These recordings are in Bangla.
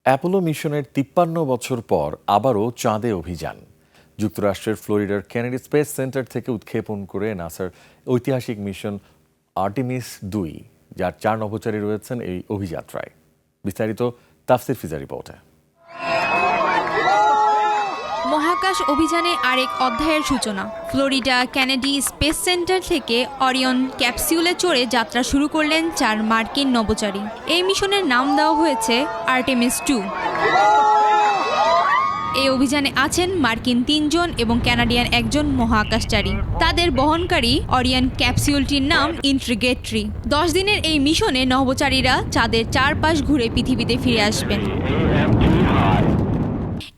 অ্যাপোলো মিশনের ৫৩ বছর পর আবারও চাঁদে অভিযান। যুক্তরাষ্ট্রের ফ্লোরিডার কেনেডি স্পেস সেন্টার থেকে উৎক্ষেপণ করে নাসার ঐতিহাসিক মিশন আর্টেমিস-২, যার ৪ নভোচারী রয়েছেন এই অভিযাত্রায়। বিস্তারিত তাফসির ফিজা রিপোর্টে। মহাকাশ অভিযানে আরেক অধ্যায়ের সূচনা। ফ্লোরিডা কেনেডি স্পেস সেন্টার থেকে অরিয়ন ক্যাপসিউলে চড়ে যাত্রা শুরু করলেন ৪ মার্কিন নভোচারী। এই মিশনের নাম দেওয়া হয়েছে আর্টেমিস-২। এই অভিযানে আছেন মার্কিন ৩ জন এবং কানাডিয়ান ১ জন মহাকাশচারী। তাদের বহনকারী অরিয়ন ক্যাপসিউলটির নাম ইন্ট্রিগেট্রি। ১০ দিনের এই মিশনে নভোচারীরা চাঁদের চারপাশ ঘুরে পৃথিবীতে ফিরে আসবেন।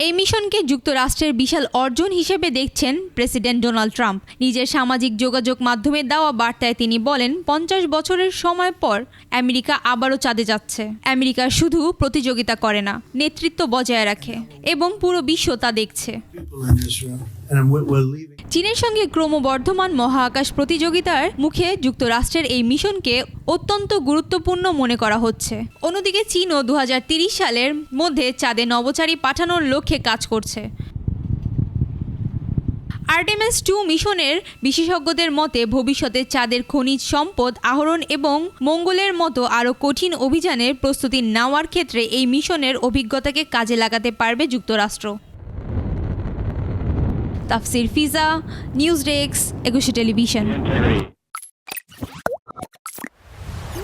এই মিশনকে যুক্তরাষ্ট্রের বিশাল অর্জন হিসেবে দেখছেন প্রেসিডেন্ট ডোনাল্ড ট্রাম্প। নিজের সামাজিক যোগাযোগ মাধ্যমে দেওয়া বার্তায় তিনি বলেন, ৫০ বছরের সময় পর আমেরিকা আবারও চাঁদে যাচ্ছে। আমেরিকা শুধু প্রতিযোগিতা করে না, নেতৃত্ব বজায় রাখে এবং পুরো বিশ্ব তা দেখছে। চীনের সঙ্গে ক্রমবর্ধমান মহাকাশ প্রতিযোগিতার মুখে যুক্তরাষ্ট্রের এই মিশনকে অত্যন্ত গুরুত্বপূর্ণ মনে করা হচ্ছে। অন্যদিকে চীনও ২০৩০ সালের মধ্যে চাঁদে নভোচারী পাঠানোর লক্ষ্যে কাজ করছে। আর্টেমিস-২ মিশনের বিশেষজ্ঞদের মতে ভবিষ্যতে চাঁদের খনিজ সম্পদ আহরণ এবং মঙ্গলের মতো আরও কঠিন অভিযানের প্রস্তুতি নেওয়ার ক্ষেত্রে এই মিশনের অভিজ্ঞতাকে কাজে লাগাতে পারবে যুক্তরাষ্ট্র। তাফসির ফিজা, নিউজ ডেস্ক, একুশে টেলিভিশন।